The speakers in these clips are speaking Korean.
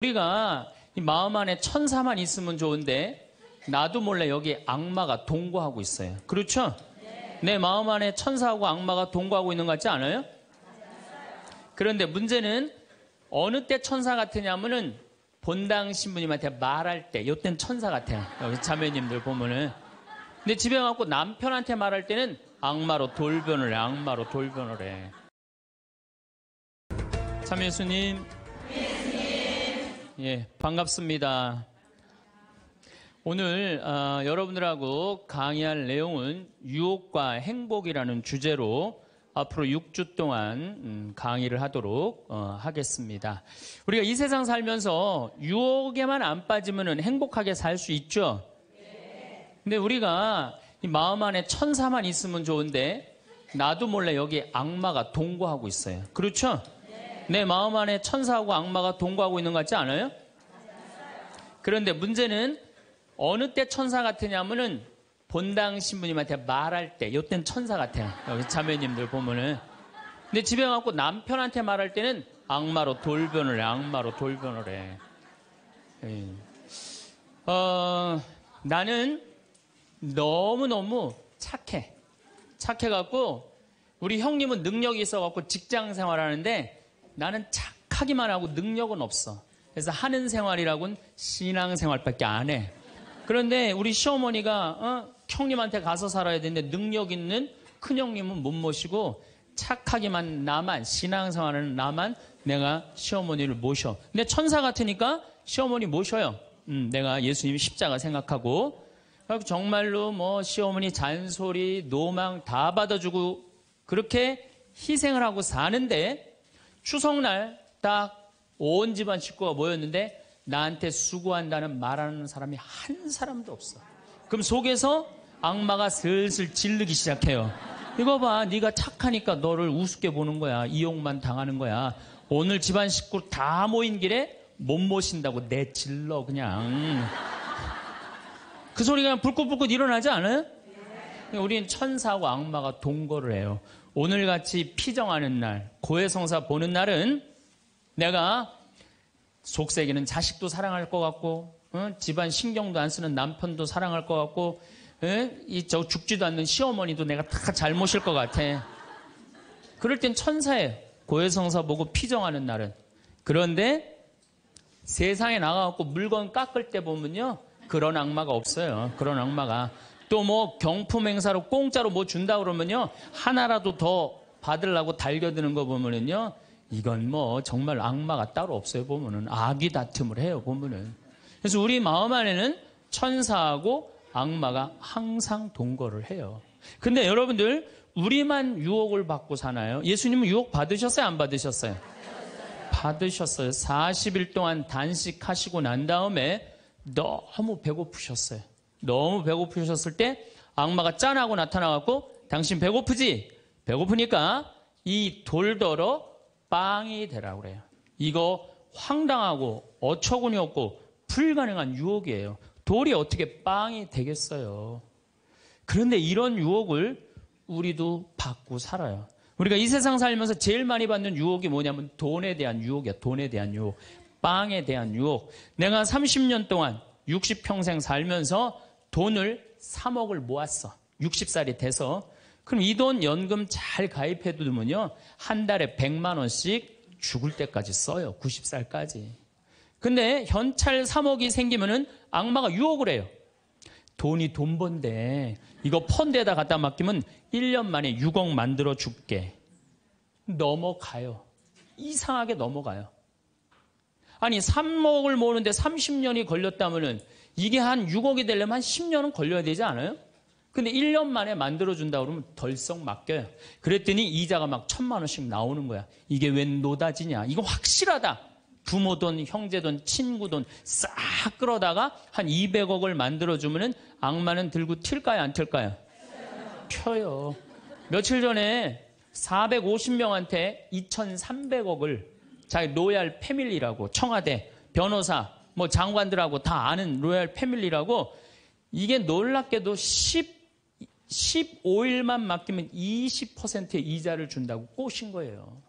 우리가 이 마음 안에 천사만 있으면 좋은데 나도 몰래 여기 악마가 동거하고 있어요. 그렇죠? 내 마음 안에 천사하고 악마가 동거하고 있는 것 같지 않아요? 그런데 문제는 어느 때 천사 같으냐면은 본당 신부님한테 말할 때, 이때는 천사 같아요. 여기 자매님들 보면은. 근데 집에 가고 남편한테 말할 때는 악마로 돌변을 해. 악마로 돌변을 해. 참 예수님. 예, 반갑습니다. 오늘 여러분들하고 강의할 내용은 유혹과 행복이라는 주제로 앞으로 6주 동안 강의를 하도록 하겠습니다. 우리가 이 세상 살면서 유혹에만 안 빠지면 행복하게 살 수 있죠. 근데 우리가 이 마음 안에 천사만 있으면 좋은데 나도 몰래 여기 악마가 동거하고 있어요. 그렇죠? 내 마음 안에 천사하고 악마가 동거하고 있는 것 같지 않아요? 그런데 문제는 어느 때 천사 같으냐면은 본당 신부님한테 말할 때, 이때는 천사 같아요. 여기 자매님들 보면은. 근데 집에 가고 남편한테 말할 때는 악마로 돌변을 해. 악마로 돌변을 해. 나는 너무너무 착해. 착해갖고 우리 형님은 능력이 있어갖고 직장 생활하는데 나는 착하기만 하고 능력은 없어. 그래서 하는 생활이라고는 신앙 생활밖에 안 해. 그런데 우리 시어머니가 형님한테 가서 살아야 되는데 능력 있는 큰형님은 못 모시고 착하기만 나만, 신앙 생활하는 나만 내가 시어머니를 모셔. 근데 천사 같으니까 시어머니 모셔요. 내가 예수님 십자가 생각하고 정말로 뭐 시어머니 잔소리, 노망 다 받아주고 그렇게 희생을 하고 사는데 추석날 딱 온 집안 식구가 모였는데 나한테 수고한다는 말하는 사람이 한 사람도 없어. 그럼 속에서 악마가 슬슬 질르기 시작해요. 이거 봐, 네가 착하니까 너를 우습게 보는 거야. 이용만 당하는 거야. 오늘 집안 식구 다 모인 길에 못 모신다고 내질러 그냥. 그 소리가 그냥 불긋불긋 일어나지 않아요? 우리는 천사하고 악마가 동거를 해요. 오늘같이 피정하는 날, 고해성사 보는 날은 내가 속세기는 자식도 사랑할 것 같고 집안 신경도 안 쓰는 남편도 사랑할 것 같고 저 죽지도 않는 시어머니도 내가 다 잘 모실 것 같아. 그럴 땐 천사예요. 고해성사 보고 피정하는 날은. 그런데 세상에 나가갖고 물건 깎을 때 보면요 그런 악마가 없어요. 그런 악마가. 또 뭐 경품 행사로 공짜로 뭐 준다 그러면요 하나라도 더 받으려고 달겨드는 거 보면은요 이건 뭐 정말 악마가 따로 없어요. 보면은 악이 다툼을 해요. 보면은. 그래서 우리 마음 안에는 천사하고 악마가 항상 동거를 해요. 근데 여러분들 우리만 유혹을 받고 사나요? 예수님은 유혹 받으셨어요? 안 받으셨어요? 받으셨어요. 40일 동안 단식하시고 난 다음에 너무 배고프셨어요. 너무 배고프셨을 때 악마가 짠하고 나타나갖고 당신 배고프지? 배고프니까 이 돌더러 빵이 되라고 그래요. 이거 황당하고 어처구니 없고 불가능한 유혹이에요. 돌이 어떻게 빵이 되겠어요. 그런데 이런 유혹을 우리도 받고 살아요. 우리가 이 세상 살면서 제일 많이 받는 유혹이 뭐냐면 돈에 대한 유혹이야. 돈에 대한 유혹. 빵에 대한 유혹. 내가 30년 동안 60평생 살면서 돈을 3억을 모았어. 60살이 돼서. 그럼 이 돈 연금 잘 가입해 두면요. 한 달에 100만 원씩 죽을 때까지 써요. 90살까지. 근데 현찰 3억이 생기면은 악마가 유혹을 해요. 돈이 돈 번데 이거 펀드에다 갖다 맡기면 1년 만에 6억 만들어 줄게. 넘어가요. 이상하게 넘어가요. 아니 3억을 모으는데 30년이 걸렸다면은 이게 한 6억이 되려면 한 10년은 걸려야 되지 않아요? 근데 1년 만에 만들어준다 그러면 덜썩 맡겨요. 그랬더니 이자가 막 1,000만 원씩 나오는 거야. 이게 웬 노다지냐. 이거 확실하다. 부모 돈, 형제 돈, 친구 돈 싹 끌어다가 한 200억을 만들어주면은 악마는 들고 튈까요? 안 튈까요? 펴요. 며칠 전에 450명한테 2,300억을 자기 로얄 패밀리라고 청와대, 변호사, 뭐 장관들하고 다 아는 로얄 패밀리라고 이게 놀랍게도 15일만 맡기면 20%의 이자를 준다고 꼬신 거예요.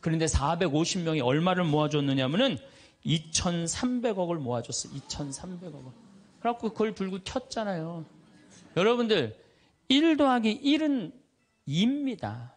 그런데 450명이 얼마를 모아줬느냐면은 2,300억을 모아줬어. 2,300억을. 그래갖고 그걸 불고 켰잖아요. 여러분들 1 더하기 1은 2입니다.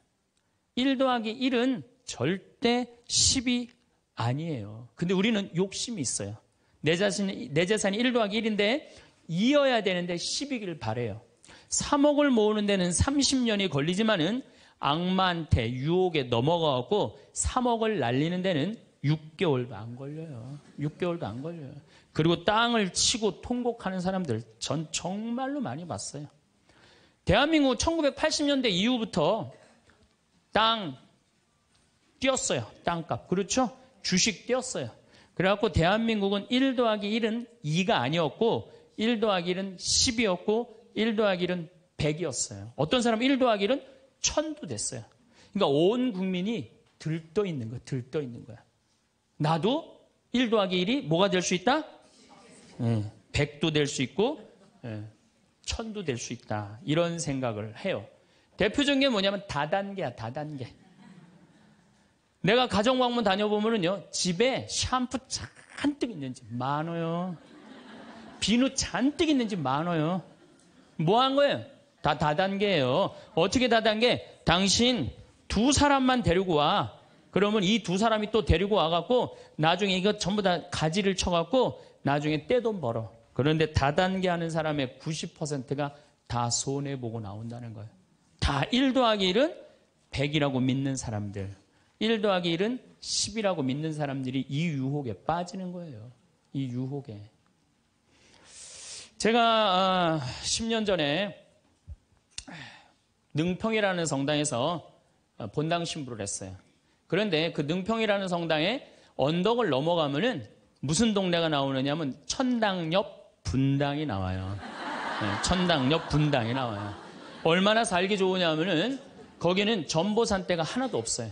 1 더하기 1은 절대 10이 아니에요. 근데 우리는 욕심이 있어요. 내 재산이 1 더하기 1인데 2여야 되는데 10이길 바래요. 3억을 모으는 데는 30년이 걸리지만은 악마한테 유혹에 넘어가고 3억을 날리는 데는 6개월도 안 걸려요. 6개월도 안 걸려요. 그리고 땅을 치고 통곡하는 사람들 전 정말로 많이 봤어요. 대한민국 1980년대 이후부터 땅 뛰었어요. 땅값. 그렇죠? 주식 뛰었어요. 그래갖고 대한민국은 1 더하기 1은 2가 아니었고 1 더하기 1은 10이었고 1 더하기 1은 100이었어요. 어떤 사람은 1 더하기 1은 1000도 됐어요. 그러니까 온 국민이 들떠 있는 거야. 들떠 있는 거야. 나도 1 더하기 1이 뭐가 될 수 있다? 100도 될 수 있고 1000도 될 수 있다. 이런 생각을 해요. 대표적인 게 뭐냐면 다단계야. 다단계. 내가 가정방문 다녀보면은요, 집에 샴푸 잔뜩 있는지 많아요. 비누 잔뜩 있는지 많아요. 뭐 한 거예요? 다 다단계예요. 어떻게 다단계? 당신 2사람만 데리고 와. 그러면 이 2사람이 또 데리고 와갖고 나중에 이거 전부 다 가지를 쳐갖고 나중에 떼돈 벌어. 그런데 다단계 하는 사람의 90%가 다 손해보고 나온다는 거예요. 다 1 더하기 1은 100이라고 믿는 사람들. 1 더하기 1은 10이라고 믿는 사람들이 이 유혹에 빠지는 거예요. 이 유혹에. 제가 10년 전에 능평이라는 성당에서 본당 신부를 했어요. 그런데 그 능평이라는 성당에 언덕을 넘어가면은 무슨 동네가 나오느냐면 천당역 분당이 나와요. 네, 천당역 분당이 나와요. 얼마나 살기 좋으냐면은 거기는 전보산대가 하나도 없어요.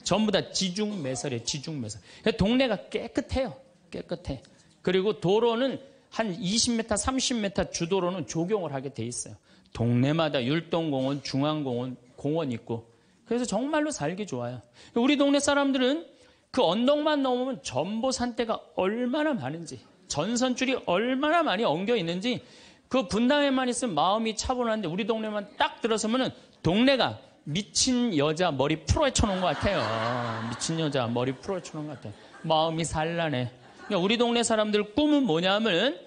전부 다 지중매설이에요. 지중매설. 동네가 깨끗해요. 깨끗해. 그리고 도로는 한 20m, 30m 주도로는 조경을 하게 돼 있어요. 동네마다 율동공원, 중앙공원, 공원 있고. 그래서 정말로 살기 좋아요. 우리 동네 사람들은 그 언덕만 넘으면 전보산대가 얼마나 많은지, 전선줄이 얼마나 많이 엉겨 있는지, 그 분당에만 있으면 마음이 차분한데 우리 동네만 딱 들어서면은 동네가 미친 여자 머리 풀어헤쳐 놓은 것 같아요. 미친 여자 머리 풀어헤쳐 놓은 것 같아요. 마음이 산란해. 그러니까 우리 동네 사람들 꿈은 뭐냐면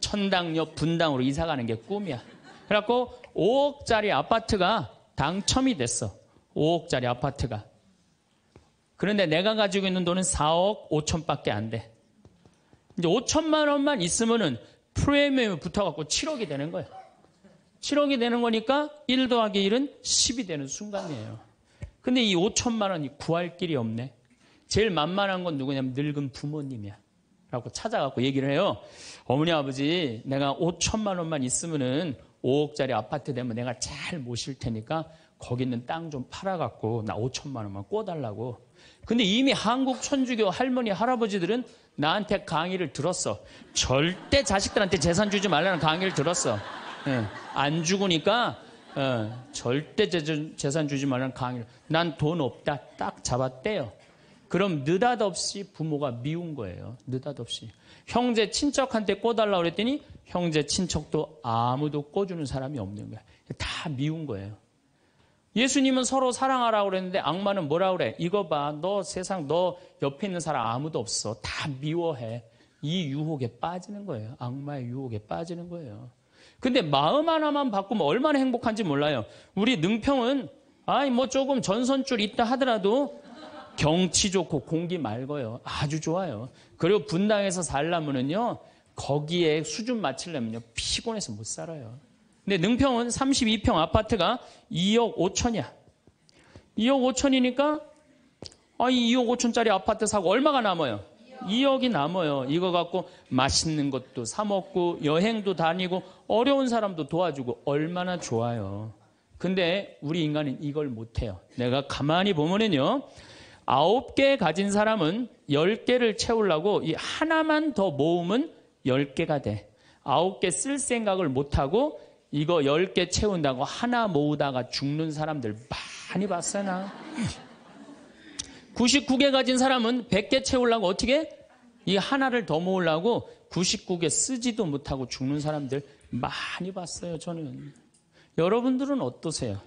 천당역 분당으로 이사 가는 게 꿈이야. 그래갖고 5억짜리 아파트가 당첨이 됐어. 5억짜리 아파트가. 그런데 내가 가지고 있는 돈은 4억 5천밖에 안 돼. 이제 5천만 원만 있으면은 프리미엄이 붙어갖고 7억이 되는 거예요. 7억이 되는 거니까 1 더하기 1은 10이 되는 순간이에요. 근데 이 5천만 원이 구할 길이 없네. 제일 만만한 건 누구냐면 늙은 부모님이야. 라고 찾아갖고 얘기를 해요. 어머니, 아버지, 내가 5천만 원만 있으면은 5억짜리 아파트 되면 내가 잘 모실 테니까 거기 있는 땅 좀 팔아갖고 나 5천만 원만 꿔달라고. 근데 이미 한국 천주교 할머니, 할아버지들은 나한테 강의를 들었어. 절대 자식들한테 재산 주지 말라는 강의를 들었어. 안 죽으니까 절대 재산 주지 말라는 강의를. 난 돈 없다. 딱 잡았대요. 그럼 느닷없이 부모가 미운 거예요. 느닷없이. 형제 친척한테 꿔달라고 그랬더니 형제 친척도 아무도 꿔주는 사람이 없는 거야. 다 미운 거예요. 예수님은 서로 사랑하라고 그랬는데 악마는 뭐라고 그래? 이거 봐. 너 세상 너 옆에 있는 사람 아무도 없어. 다 미워해. 이 유혹에 빠지는 거예요. 악마의 유혹에 빠지는 거예요. 근데 마음 하나만 바꾸면 얼마나 행복한지 몰라요. 우리 능평은 뭐 조금 전선줄 있다 하더라도 경치 좋고 공기 맑아요. 아주 좋아요. 그리고 분당에서 살려면은요, 거기에 수준 맞추려면요, 피곤해서 못 살아요. 근데 능평은 32평 아파트가 2억 5천이야. 2억 5천이니까, 이 2억 5천짜리 아파트 사고 얼마가 남아요? 2억이 남아요. 이거 갖고 맛있는 것도 사 먹고, 여행도 다니고, 어려운 사람도 도와주고, 얼마나 좋아요. 근데 우리 인간은 이걸 못해요. 내가 가만히 보면은요, 9개 가진 사람은 10개를 채우려고 이 하나만 더 모으면 10개가 돼. 9개 쓸 생각을 못하고 이거 10개 채운다고 하나 모으다가 죽는 사람들 많이 봤어요, 나. 99개 가진 사람은 100개 채우려고 어떻게 해? 이 하나를 더 모으려고 99개 쓰지도 못하고 죽는 사람들 많이 봤어요, 저는. 여러분들은 어떠세요?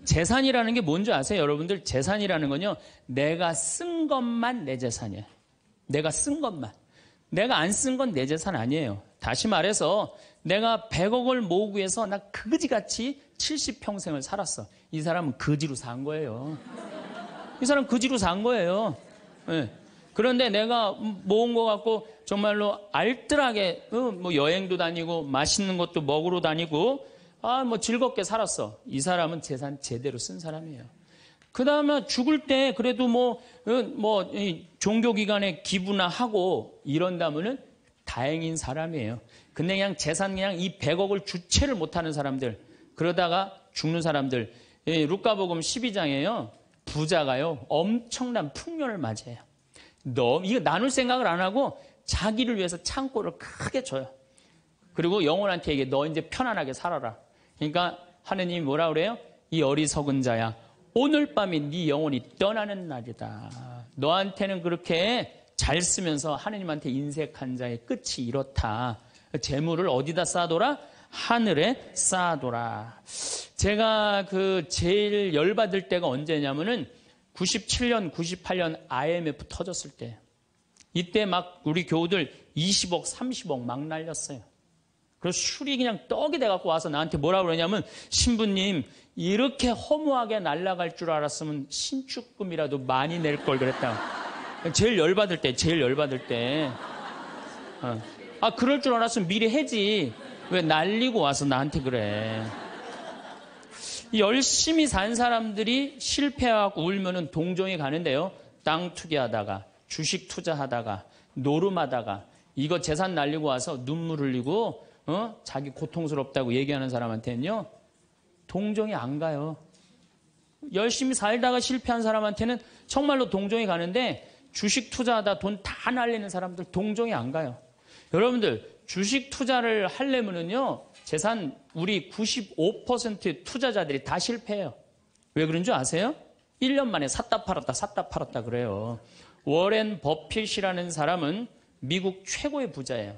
재산이라는 게 뭔지 아세요? 여러분들 재산이라는 건요, 내가 쓴 것만 내 재산이에요. 내가 쓴 것만. 내가 안 쓴 건 내 재산 아니에요. 다시 말해서 내가 100억을 모으기 위해서 나 그지같이 70평생을 살았어. 이 사람은 거지로 산 거예요. 이 사람 거지로 산 거예요. 네. 그런데 내가 모은 거 갖고 정말로 알뜰하게 뭐 여행도 다니고 맛있는 것도 먹으러 다니고 뭐 즐겁게 살았어. 이 사람은 재산 제대로 쓴 사람이에요. 그 다음에 죽을 때 그래도 종교기관에 기부나 하고 이런다면은 다행인 사람이에요. 근데 그냥 재산 그냥 이 100억을 주체를 못하는 사람들, 그러다가 죽는 사람들, 루카복음 12장에요. 부자가요, 엄청난 풍년을 맞이해요. 이거 나눌 생각을 안 하고 자기를 위해서 창고를 크게 줘요. 그리고 영혼한테 얘기해, 너 이제 편안하게 살아라. 그러니까 하느님이 뭐라 그래요? 이 어리석은 자야, 오늘 밤이 네 영혼이 떠나는 날이다. 너한테는 그렇게 잘 쓰면서 하느님한테 인색한 자의 끝이 이렇다. 재물을 어디다 쌓아둬라? 하늘에 쌓아둬라. 제가 제일 열받을 때가 언제냐면은 97년, 98년 IMF 터졌을 때. 이때 막 우리 교우들 20억, 30억 막 날렸어요. 그래서 술이 그냥 떡이 돼갖고 와서 나한테 뭐라 그러냐면, 신부님, 이렇게 허무하게 날아갈 줄 알았으면 신축금이라도 많이 낼 걸 그랬다. 제일 열받을 때. 그럴 줄 알았으면 미리 해지. 왜 날리고 와서 나한테 그래. 열심히 산 사람들이 실패하고 울면은 동정이 가는데요. 땅 투기하다가, 주식 투자하다가, 노름하다가, 이거 재산 날리고 와서 눈물 흘리고, 자기 고통스럽다고 얘기하는 사람한테는요, 동정이 안 가요. 열심히 살다가 실패한 사람한테는 정말로 동정이 가는데, 주식 투자하다 돈 다 날리는 사람들 동정이 안 가요. 여러분들, 주식 투자를 하려면은요, 재산 우리 95% 투자자들이 다 실패해요. 왜 그런 줄 아세요? 1년 만에 샀다 팔았다 그래요. 워렌 버핏이라는 사람은 미국 최고의 부자예요.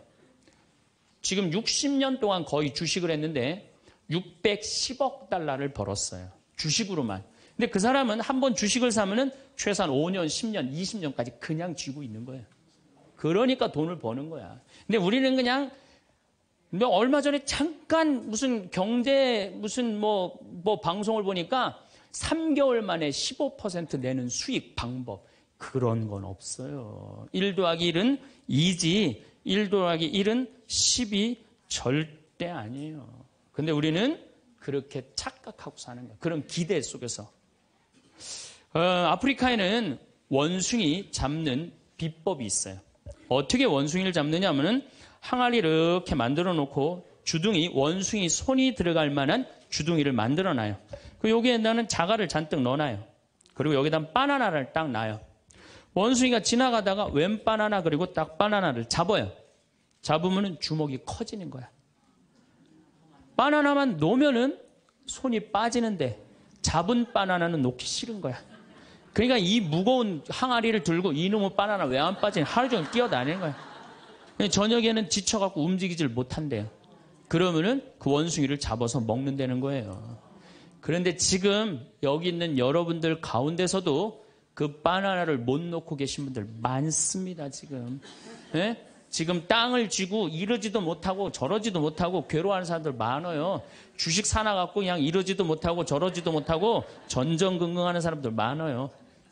지금 60년 동안 거의 주식을 했는데 610억 달러를 벌었어요. 주식으로만. 근데 그 사람은 한번 주식을 사면은 최소한 5년, 10년, 20년까지 그냥 쥐고 있는 거예요. 그러니까 돈을 버는 거야. 근데 우리는 그냥 얼마 전에 잠깐 무슨 경제 뭐 방송을 보니까 3개월 만에 15% 내는 수익 방법, 그런 건 없어요. 1 더하기 1은 2지 1 더하기 1은 10이 절대 아니에요. 근데 우리는 그렇게 착각하고 사는 거예요. 그런 기대 속에서. 아프리카에는 원숭이 잡는 비법이 있어요. 어떻게 원숭이를 잡느냐 하면은 항아리 이렇게 만들어 놓고 주둥이, 원숭이 손이 들어갈 만한 주둥이를 만들어 놔요. 그리고 여기에다는 자갈을 잔뜩 넣어놔요. 그리고 여기다 바나나를 딱 놔요. 원숭이가 지나가다가 웬 바나나, 그리고 딱 바나나를 잡아요. 잡으면은 주먹이 커지는 거야. 바나나만 놓으면은 손이 빠지는데 잡은 바나나는 놓기 싫은 거야. 그러니까 이 무거운 항아리를 들고 이놈의 바나나 왜 안 빠지냐, 하루 종일 뛰어다니는 거야. 저녁에는 지쳐갖고 움직이질 못한대요. 그러면은 그 원숭이를 잡아서 먹는다는 거예요. 그런데 지금 여기 있는 여러분들 가운데서도 그 바나나를 못 놓고 계신 분들 많습니다, 지금. 네? 지금 땅을 쥐고 이러지도 못하고 저러지도 못하고 괴로워하는 사람들 많아요. 주식 사놔갖고 그냥 이러지도 못하고 저러지도 못하고 전전긍긍하는 사람들 많아요.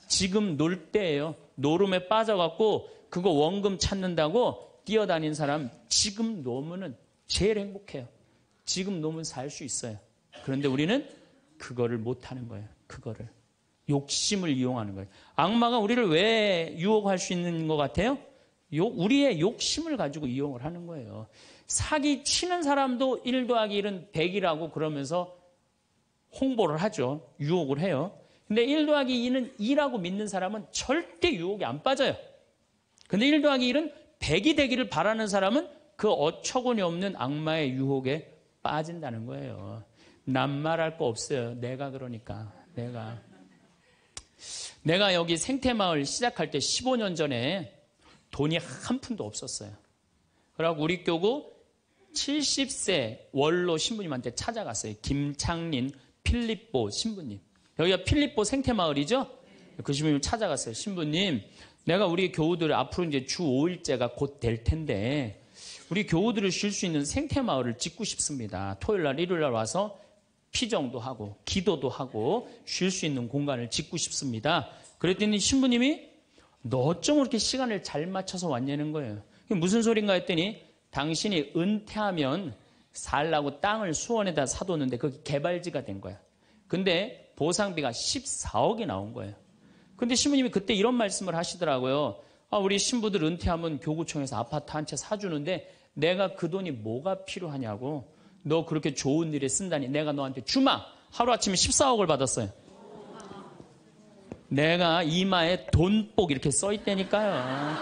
지금 놀 때예요. 노름에 빠져갖고 그거 원금 찾는다고 뛰어다니는 사람 지금 놓으면은 제일 행복해요. 지금 놓으면 살 수 있어요. 그런데 우리는 그거를 못하는 거예요. 그거를. 욕심을 이용하는 거예요. 악마가 우리를 왜 유혹할 수 있는 것 같아요? 우리의 욕심을 가지고 이용을 하는 거예요. 사기 치는 사람도 1 더하기 1은 100이라고 그러면서 홍보를 하죠. 유혹을 해요. 근데 1 더하기 2는 2라고 믿는 사람은 절대 유혹이 안 빠져요. 근데 1 더하기 1은 100이 되기를 바라는 사람은 그 어처구니 없는 악마의 유혹에 빠진다는 거예요. 난 말할 거 없어요. 내가 그러니까. 내가 여기 생태마을 시작할 때 15년 전에 돈이 한 푼도 없었어요. 그래갖고 우리 교구 70세 원로 신부님한테 찾아갔어요. 김창린 필립보 신부님. 여기가 필립보 생태마을이죠? 그 신부님 찾아갔어요. 신부님, 내가 우리 교우들 앞으로 이제 주 5일째가 곧 될 텐데 우리 교우들을 쉴 수 있는 생태마을을 짓고 싶습니다. 토요일날, 일요일날 와서 피정도 하고 기도도 하고 쉴 수 있는 공간을 짓고 싶습니다. 그랬더니 신부님이 너 어쩜 그렇게 시간을 잘 맞춰서 왔냐는 거예요. 무슨 소린가 했더니 당신이 은퇴하면 살라고 땅을 수원에다 사뒀는데 그게 개발지가 된 거야. 근데 보상비가 14억이 나온 거예요. 근데 신부님이 그때 이런 말씀을 하시더라고요. 우리 신부들 은퇴하면 교구청에서 아파트 한 채 사주는데 내가 그 돈이 뭐가 필요하냐고. 너 그렇게 좋은 일에 쓴다니 내가 너한테 주마. 하루아침에 14억을 받았어요. 내가 이마에 돈복 이렇게 써있다니까요.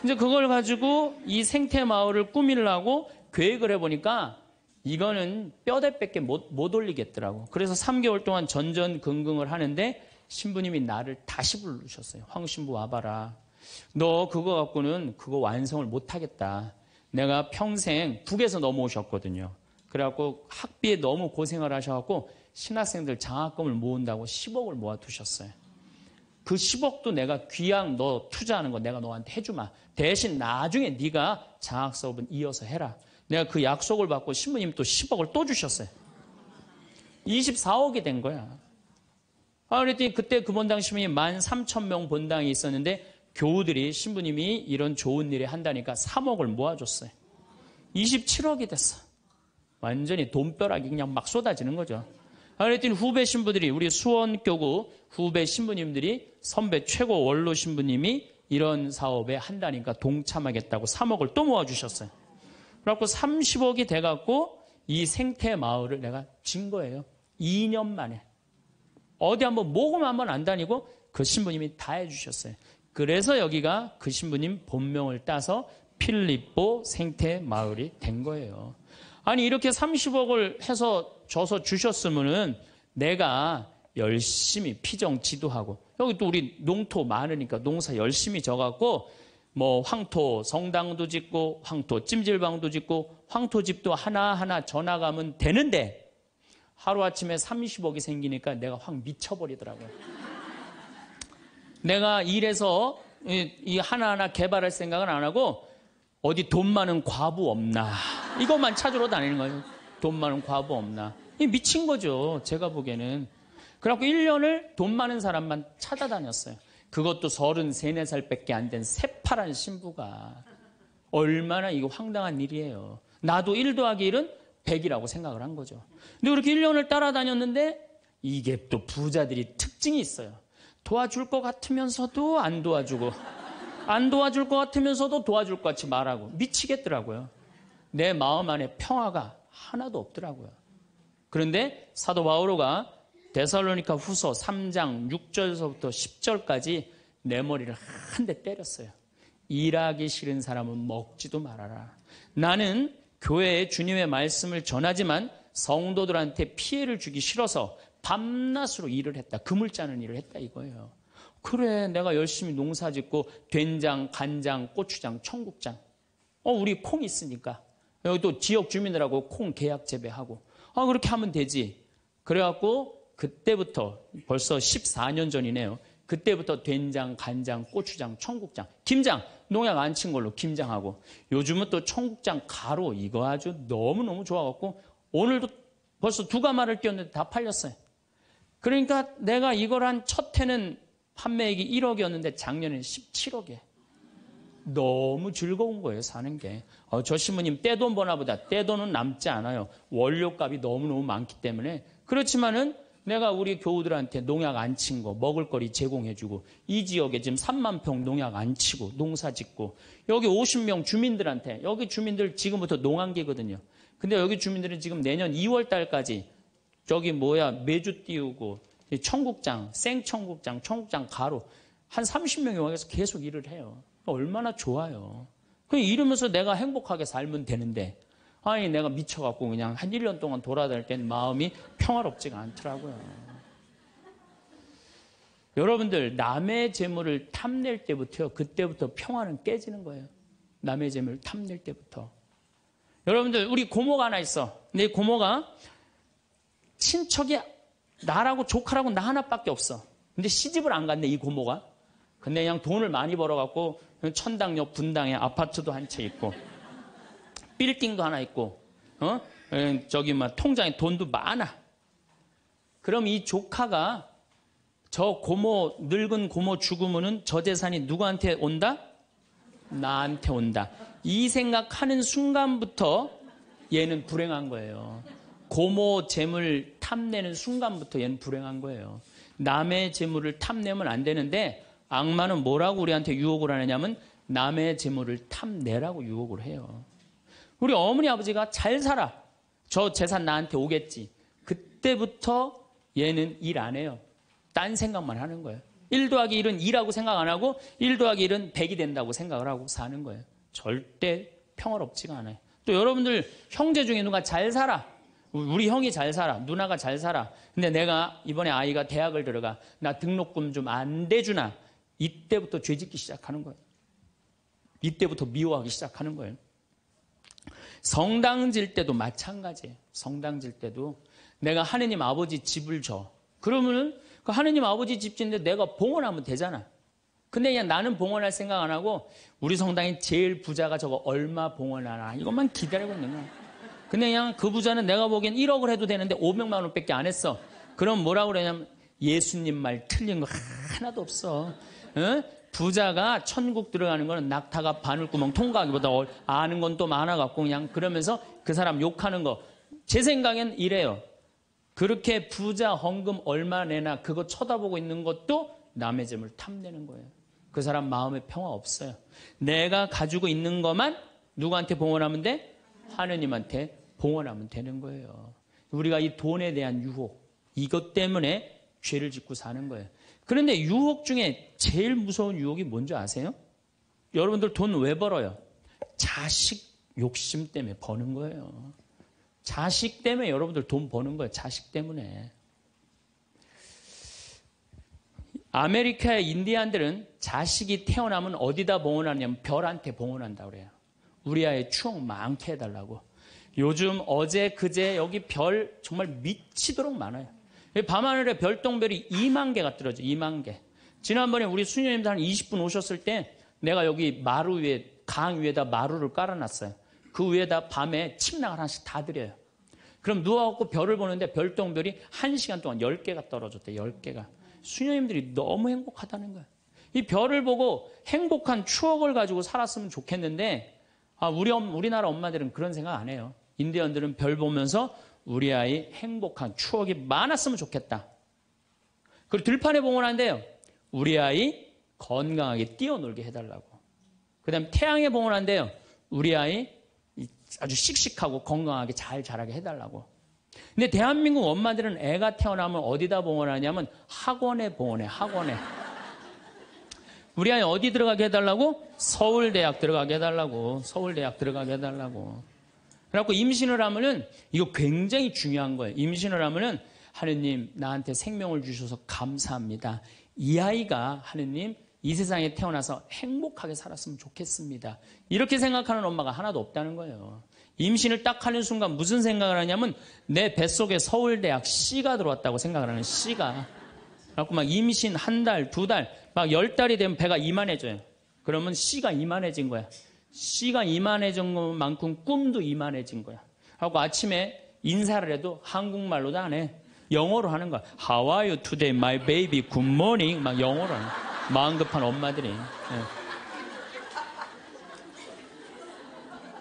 이제 그걸 가지고 이 생태마을을 꾸미려고 계획을 해보니까 이거는 뼈대밖에 못 올리겠더라고. 그래서 3개월 동안 전전긍긍을 하는데 신부님이 나를 다시 부르셨어요. 황 신부 와봐라. 너 그거 갖고는 그거 완성을 못하겠다. 내가 평생 북에서 넘어오셨거든요. 그래갖고 학비에 너무 고생을 하셔갖고 신학생들 장학금을 모은다고 10억을 모아두셨어요. 그 10억도 내가 귀양 너 투자하는 거 내가 너한테 해주마. 대신 나중에 네가 장학 수업은 이어서 해라. 내가 그 약속을 받고 신부님 또 10억을 또 주셨어요. 24억이 된 거야. 그랬더니 그때 그 본당 신부님 13,000명 본당이 있었는데 교우들이 신부님이 이런 좋은 일에 한다니까 3억을 모아줬어요. 27억이 됐어. 완전히 돈벼락이 그냥 막 쏟아지는 거죠. 그랬더니 후배 신부들이 우리 수원교구 후배 신부님들이 선배 최고 원로 신부님이 이런 사업에 한다니까 동참하겠다고 3억을 또 모아주셨어요. 그래갖고 30억이 돼갖고 이 생태마을을 내가 진 거예요. 2년 만에. 어디 한번 모금 한번 안 다니고 그 신부님이 다 해주셨어요. 그래서 여기가 그 신부님 본명을 따서 필립보 생태마을이 된 거예요. 아니 이렇게 30억을 해서 줘서 주셨으면은 내가 열심히 피정 지도하고 여기 또 우리 농토 많으니까 농사 열심히 져갖고 뭐 황토 성당도 짓고 황토 찜질방도 짓고 황토집도 하나하나 져나가면 되는데 하루아침에 30억이 생기니까 내가 확 미쳐버리더라고요. 내가 일해서 이 하나하나 개발할 생각은 안 하고 어디 돈 많은 과부 없나 이것만 찾으러 다니는 거예요. 돈 많은 과부 없나. 미친 거죠. 제가 보기에는. 그래갖고 1년을 돈 많은 사람만 찾아다녔어요. 그것도 33, 4살밖에 안 된 새파란 신부가. 얼마나 이거 황당한 일이에요. 나도 1 더하기 1은 100이라고 생각을 한 거죠. 근데 그렇게 1년을 따라다녔는데 이게 또 부자들이 특징이 있어요. 도와줄 것 같으면서도 안 도와주고 안 도와줄 것 같으면서도 도와줄 것 같이 말하고 미치겠더라고요. 내 마음 안에 평화가 하나도 없더라고요. 그런데 사도 바오로가 데살로니가 후서 3장 6절서부터 10절까지 내 머리를 한 대 때렸어요. 일하기 싫은 사람은 먹지도 말아라. 나는 교회에 주님의 말씀을 전하지만 성도들한테 피해를 주기 싫어서 밤낮으로 일을 했다. 금을 짜는 일을 했다 이거예요. 그래 내가 열심히 농사 짓고 된장, 간장, 고추장, 청국장 우리 콩 있으니까 여기 또 지역 주민들하고 콩 계약 재배하고 그렇게 하면 되지. 그래갖고 그때부터 벌써 14년 전이네요. 그때부터 된장, 간장, 고추장, 청국장, 김장 농약 안 친 걸로 김장하고 요즘은 또 청국장 가루 이거 아주 너무너무 좋아갖고 오늘도 벌써 2가마를 띄웠는데 다 팔렸어요. 그러니까 내가 이걸 한 첫 해는 판매액이 1억이었는데 작년에는 17억이에요. 너무 즐거운 거예요, 사는 게. 저 신부님 떼돈 버나 보다. 떼돈은 남지 않아요. 원료값이 너무너무 많기 때문에. 그렇지만은 내가 우리 교우들한테 농약 안 친 거, 먹을거리 제공해주고, 이 지역에 지금 3만 평 농약 안 치고, 농사 짓고, 여기 50명 주민들한테, 여기 주민들 지금부터 농한기거든요. 근데 여기 주민들은 지금 내년 2월 달까지 저기 메주 띄우고, 청국장, 생청국장, 청국장 가루, 한 30명이 와서 계속 일을 해요. 얼마나 좋아요. 이러면서 내가 행복하게 살면 되는데, 아니 내가 미쳐갖고 그냥 한 1년 동안 돌아다닐 때는 마음이 평화롭지가 않더라고요. 여러분들 남의 재물을 탐낼 때부터요. 그때부터 평화는 깨지는 거예요. 남의 재물을 탐낼 때부터. 여러분들 우리 고모가 하나 있어. 근데 고모가 친척이 나라고 조카라고 나 하나밖에 없어. 근데 시집을 안 갔네 이 고모가. 근데 그냥 돈을 많이 벌어갖고 천당역 분당에 아파트도 한 채 있고 빌딩도 하나 있고 저기 막 통장에 돈도 많아. 그럼 이 조카가 저 고모 늙은 고모 죽으면은 저 재산이 누구한테 온다? 나한테 온다. 이 생각하는 순간부터 얘는 불행한 거예요. 고모 재물 탐내는 순간부터 얘는 불행한 거예요. 남의 재물을 탐내면 안 되는데 악마는 뭐라고 우리한테 유혹을 하느냐면 남의 재물을 탐내라고 유혹을 해요. 우리 어머니 아버지가 잘 살아. 저 재산 나한테 오겠지. 그때부터 얘는 일 안 해요. 딴 생각만 하는 거예요. 1 더하기 1은 2라고 생각 안 하고 1 더하기 1은 100이 된다고 생각을 하고 사는 거예요. 절대 평화롭지가 않아요. 또 여러분들 형제 중에 누가 잘 살아. 우리 형이 잘 살아. 누나가 잘 살아. 근데 내가 이번에 아이가 대학을 들어가. 나 등록금 좀 안 대주나. 이때부터 죄짓기 시작하는 거예요. 이때부터 미워하기 시작하는 거예요. 성당 질 때도 마찬가지예요. 성당 질 때도 내가 하느님 아버지 집을 줘. 그러면은 그 하느님 아버지 집 짓는데 내가 봉헌하면 되잖아. 근데 그냥 나는 봉헌할 생각 안 하고 우리 성당에 제일 부자가 저거 얼마 봉헌하나 이것만 기다리고 있는 거야. 근데 그냥 그 부자는 내가 보기엔 1억을 해도 되는데 500만 원밖에 안 했어. 그럼 뭐라고 그러냐면 예수님 말 틀린 거 하나도 없어. 응? 부자가 천국 들어가는 거는 낙타가 바늘구멍 통과하기보다 아는 건 또 많아갖고 그냥 그러면서 그 사람 욕하는 거. 제 생각엔 이래요. 그렇게 부자 헌금 얼마 내나 그거 쳐다보고 있는 것도 남의 재물 탐내는 거예요. 그 사람 마음에 평화 없어요. 내가 가지고 있는 것만 누구한테 봉헌하면 돼? 하느님한테 봉헌하면 되는 거예요. 우리가 이 돈에 대한 유혹, 이것 때문에 죄를 짓고 사는 거예요. 그런데 유혹 중에 제일 무서운 유혹이 뭔지 아세요? 여러분들 돈 왜 벌어요? 자식 욕심 때문에 버는 거예요. 자식 때문에 여러분들 돈 버는 거예요. 자식 때문에. 아메리카의 인디안들은 자식이 태어나면 어디다 봉헌하냐면 별한테 봉헌한다고 그래요. 우리 아이 추억 많게 해달라고. 요즘 어제 그제 여기 별 정말 미치도록 많아요. 밤하늘에 별똥별이 2만 개가 떨어져. 2만 개. 지난번에 우리 수녀님들 한 20분 오셨을 때 내가 여기 마루 위에 강 위에다 마루를 깔아놨어요. 그 위에다 밤에 침낭을 하나씩 다 드려요. 그럼 누워갖고 별을 보는데 별똥별이 1시간 동안 10개가 떨어졌대. 10개가. 수녀님들이 너무 행복하다는 거예요. 이 별을 보고 행복한 추억을 가지고 살았으면 좋겠는데 우리나라 엄마들은 그런 생각 안 해요. 인디언들은 별 보면서 우리 아이 행복한 추억이 많았으면 좋겠다. 그리고 들판에 봉헌한대요. 우리 아이 건강하게 뛰어놀게 해달라고. 그 다음에 태양에 봉헌한대요. 우리 아이 아주 씩씩하고 건강하게 잘 자라게 해달라고. 근데 대한민국 엄마들은 애가 태어나면 어디다 봉헌하냐면 학원에 봉헌해. 학원에. 우리 아이 어디 들어가게 해달라고? 서울대학 들어가게 해달라고. 서울대학 들어가게 해달라고. 그래갖고 임신을 하면은 이거 굉장히 중요한 거예요. 임신을 하면은 하느님 나한테 생명을 주셔서 감사합니다. 이 아이가 하느님 이 세상에 태어나서 행복하게 살았으면 좋겠습니다. 이렇게 생각하는 엄마가 하나도 없다는 거예요. 임신을 딱 하는 순간 무슨 생각을 하냐면 내 뱃속에 서울대학 C가 들어왔다고 생각을 하는 C가. 그래갖고 막 임신 1달, 2달, 막 10달이 되면 배가 이만해져요. 그러면 C가 이만해진 거야. C가 이만해진 것만큼 꿈도 이만해진 거야. 하고 아침에 인사를 해도 한국말로도 안 해. 영어로 하는 거야. How are you today, my baby? Good morning. 막 영어로 하는 거야. 마음 급한 엄마들이. 네.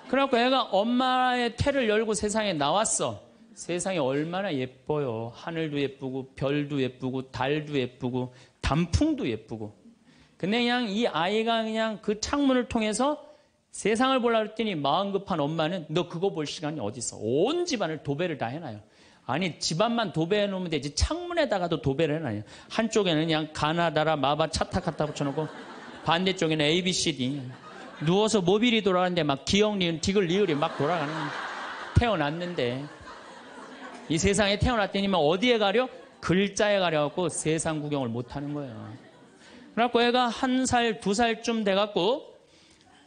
그래갖고 애가 엄마의 태를 열고 세상에 나왔어. 세상이 얼마나 예뻐요. 하늘도 예쁘고 별도 예쁘고 달도 예쁘고 단풍도 예쁘고. 근데 그냥 이 아이가 그냥 그 창문을 통해서 세상을 보려고 했더니 마음 급한 엄마는 너 그거 볼 시간이 어디 있어. 온 집안을 도배를 다 해놔요. 아니 집안만 도배해 놓으면 되지 창문에다가도 도배를 해놔요. 한쪽에는 그냥 가나다라 마바 차타카타 붙여놓고 반대쪽에는 ABCD. 누워서 모빌이 돌아가는데 막 기억 리은 디귿 리을이 막 돌아가는. 태어났는데 이 세상에 태어났더니만 어디에 가려? 글자에 가려갖고 세상 구경을 못하는 거예요. 그래갖고 애가 1살, 2살쯤 돼갖고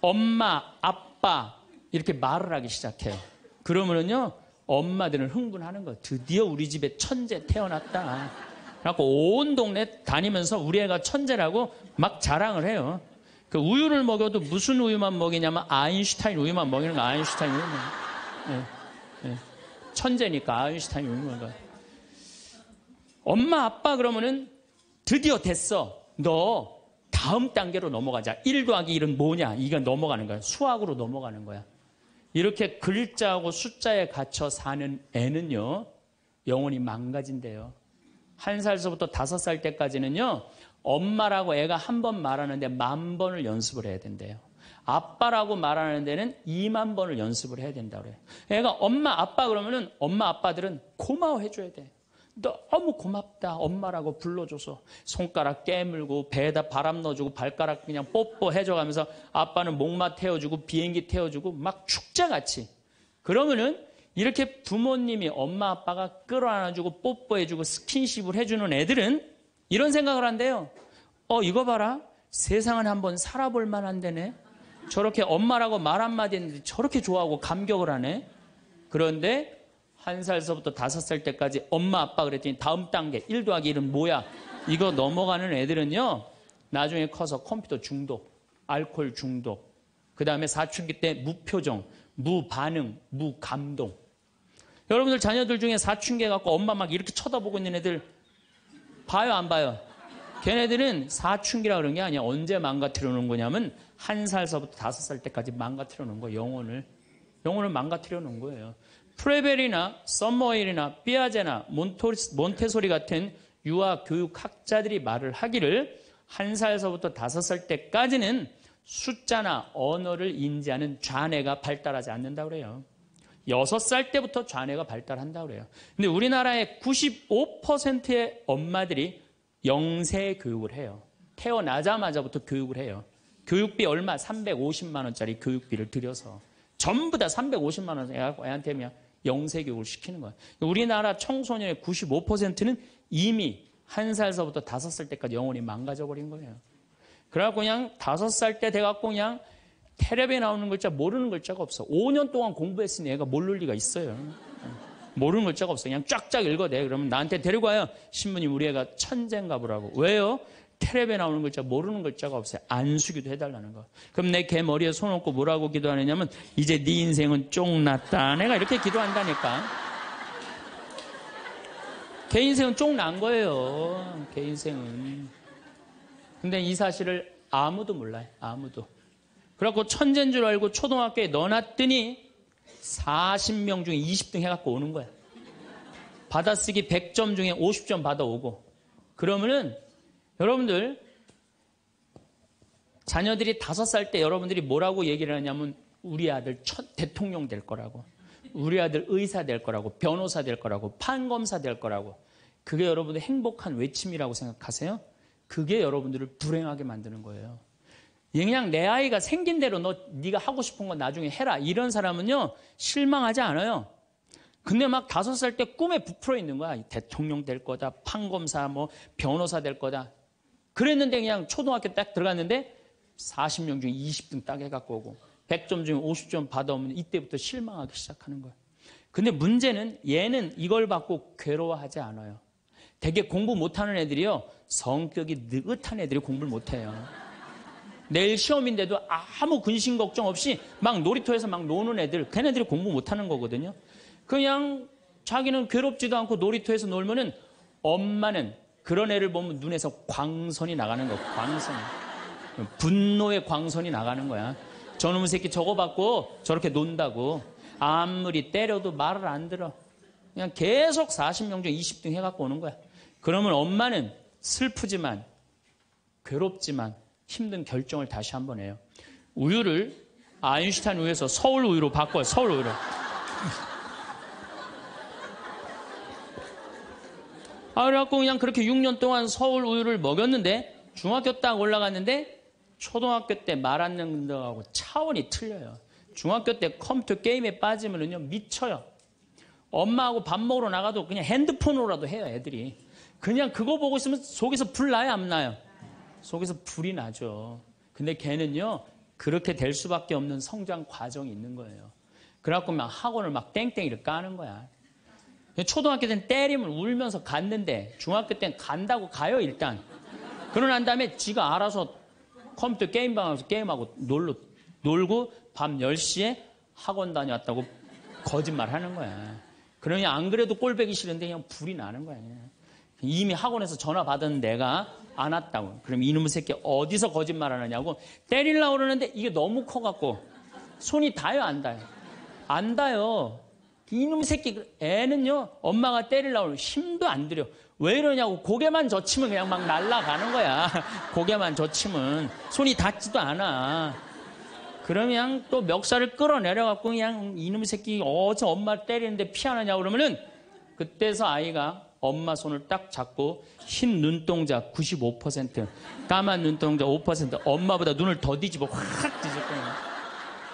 엄마, 아빠 이렇게 말을 하기 시작해요. 그러면은요 엄마들은 흥분하는 거예요. 드디어 우리 집에 천재 태어났다. 그래갖고 온 동네 다니면서 우리 애가 천재라고 막 자랑을 해요. 그 우유를 먹여도 무슨 우유만 먹이냐면 아인슈타인 우유만 먹이는 거야. 아인슈타인 우유만. 예, 예. 천재니까 아인슈타인 우유만 먹어. 엄마 아빠 그러면은 드디어 됐어. 너 다음 단계로 넘어가자. 1 더하기 1은 뭐냐? 이거 넘어가는 거야. 수학으로 넘어가는 거야. 이렇게 글자하고 숫자에 갇혀 사는 애는요 영혼이 망가진대요. 1살서부터 5살 때까지는요 엄마라고 애가 한 번 말하는데 10,000번을 연습을 해야 된대요. 아빠라고 말하는 데는 20,000번을 연습을 해야 된다고 그래요. 애가 엄마 아빠 그러면은 엄마 아빠들은 고마워해 줘야 돼. 너무 고맙다 엄마라고 불러줘서 손가락 깨물고 배에다 바람 넣어주고 발가락 그냥 뽀뽀해줘가면서 아빠는 목마 태워주고 비행기 태워주고 막 축제같이. 그러면은 이렇게 부모님이 엄마 아빠가 끌어안아주고 뽀뽀해주고 스킨십을 해주는 애들은 이런 생각을 한대요. 이거 봐라. 세상은 한번 살아볼 만한 데네. 저렇게 엄마라고 말 한마디 했는데 저렇게 좋아하고 감격을 하네. 그런데 1살서부터 5살 때까지 엄마 아빠 그랬더니 다음 단계 1 더하기 1은 뭐야? 이거 넘어가는 애들은요 나중에 커서 컴퓨터 중독, 알코올 중독, 그 다음에 사춘기 때 무표정, 무반응, 무감동. 여러분들 자녀들 중에 사춘기 갖고 엄마 막 이렇게 쳐다보고 있는 애들 봐요 안 봐요? 걔네들은 사춘기라 그런 게 아니야. 언제 망가뜨려 놓은 거냐면 1살서부터 5살 때까지 망가뜨려 놓은 거예요. 영혼을 망가뜨려 놓은 거예요. 프레벨이나 썸머힐이나 삐아제나 몬테소리 같은 유아 교육학자들이 말을 하기를 1살서부터 5살 때까지는 숫자나 언어를 인지하는 좌뇌가 발달하지 않는다고 그래요. 6살 때부터 좌뇌가 발달한다고 그래요. 근데 우리나라의 95%의 엄마들이 영세 교육을 해요. 태어나자마자부터 교육을 해요. 교육비 얼마? 350만 원짜리 교육비를 들여서 전부 다 350만 원 애한테 그냥 영세 교육을 시키는 거예요. 우리나라 청소년의 95%는 이미 1살서부터 5살 때까지 영혼이 망가져 버린 거예요. 그래갖고 그냥 5살 때 돼갖고 그냥 텔레비에 나오는 글자 모르는 글자가 없어. 5년 동안 공부했으니 애가 모를 리가 있어요. 모르는 글자가 없어. 그냥 쫙쫙 읽어대. 그러면 나한테 데리고 와요. 신부님 우리 애가 천재인가 보라고. 왜요? 텔레비에 나오는 글자 모르는 글자가 없어요. 안수기도 해달라는 거. 그럼 내 걔 머리에 손 얹고 뭐라고 기도하느냐면 이제 네 인생은 쫑났다. 내가 이렇게 기도한다니까. 걔 인생은 쫑난 거예요. 걔 인생은. 근데 이 사실을 아무도 몰라요. 아무도. 그래갖고 천재인 줄 알고 초등학교에 넣어놨더니 40명 중에 20등 해갖고 오는 거야. 받아쓰기 100점 중에 50점 받아오고. 그러면은 여러분들 자녀들이 5살 때 여러분들이 뭐라고 얘기를 하냐면 우리 아들 대통령 될 거라고, 우리 아들 의사 될 거라고, 변호사 될 거라고, 판검사 될 거라고. 그게 여러분들 행복한 외침이라고 생각하세요? 그게 여러분들을 불행하게 만드는 거예요. 그냥 내 아이가 생긴 대로 네가 하고 싶은 거 나중에 해라. 이런 사람은요 실망하지 않아요. 근데 막 5살 때 꿈에 부풀어 있는 거야. 대통령 될 거다, 판검사, 뭐 변호사 될 거다. 그랬는데 그냥 초등학교 딱 들어갔는데 40명 중에 20등 딱 해갖고 오고 100점 중에 50점 받아오면 이때부터 실망하기 시작하는 거야. 근데 문제는 얘는 이걸 받고 괴로워하지 않아요. 되게 공부 못하는 애들이요 성격이 느긋한 애들이 공부를 못해요. 내일 시험인데도 아무 근심 걱정 없이 막 놀이터에서 막 노는 애들, 걔네들이 공부 못하는 거거든요. 그냥 자기는 괴롭지도 않고 놀이터에서 놀면은 엄마는 그런 애를 보면 눈에서 광선이 나가는 거야. 광선이. 분노의 광선이 나가는 거야. 저놈의 새끼 저거 받고 저렇게 논다고. 아무리 때려도 말을 안 들어. 그냥 계속 40명 중 20등 해갖고 오는 거야. 그러면 엄마는 슬프지만 괴롭지만 힘든 결정을 다시 한번 해요. 우유를 아인슈타인 우유에서 서울 우유로 바꿔요. 서울 우유로. 그래갖고 그냥 그렇게 6년 동안 서울 우유를 먹였는데 중학교 딱 올라갔는데 초등학교 때 말 안 듣는 거하고 차원이 틀려요. 중학교 때 컴퓨터 게임에 빠지면은요 미쳐요. 엄마하고 밥 먹으러 나가도 그냥 핸드폰으로라도 해요 애들이. 그냥 그거 보고 있으면 속에서 불 나요, 안 나요? 속에서 불이 나죠. 근데 걔는요, 그렇게 될 수밖에 없는 성장 과정이 있는 거예요. 그래갖고 막 학원을 막 땡땡이를 까는 거야. 초등학교 때는 때리면 울면서 갔는데 중학교 때는 간다고 가요, 일단. 그러고 난 다음에 지가 알아서 컴퓨터 게임방에서 게임하고 놀고 밤 10시에 학원 다녀왔다고 거짓말 하는 거야. 그러니 안 그래도 꼴보기 싫은데 그냥 불이 나는 거야. 이미 학원에서 전화 받은 내가 안 왔다고. 그럼 이놈의 새끼 어디서 거짓말 하느냐고 때리려고 그러는데 이게 너무 커갖고 손이 닿아요, 안 닿아요? 안 닿아요. 이놈의 새끼 애는요, 엄마가 때리려고 하면 힘도 안 들여. 왜 이러냐고. 고개만 젖히면 그냥 막 날아가는 거야. 고개만 젖히면 손이 닿지도 않아. 그러면 또 멱살을 끌어내려갖고 그냥 이놈의 새끼 어제 엄마 때리는데 피하느냐고 그러면은 그때서 아이가 엄마 손을 딱 잡고 흰 눈동자 95%, 까만 눈동자 5%, 엄마보다 눈을 더 뒤집어 확 뒤질 거야.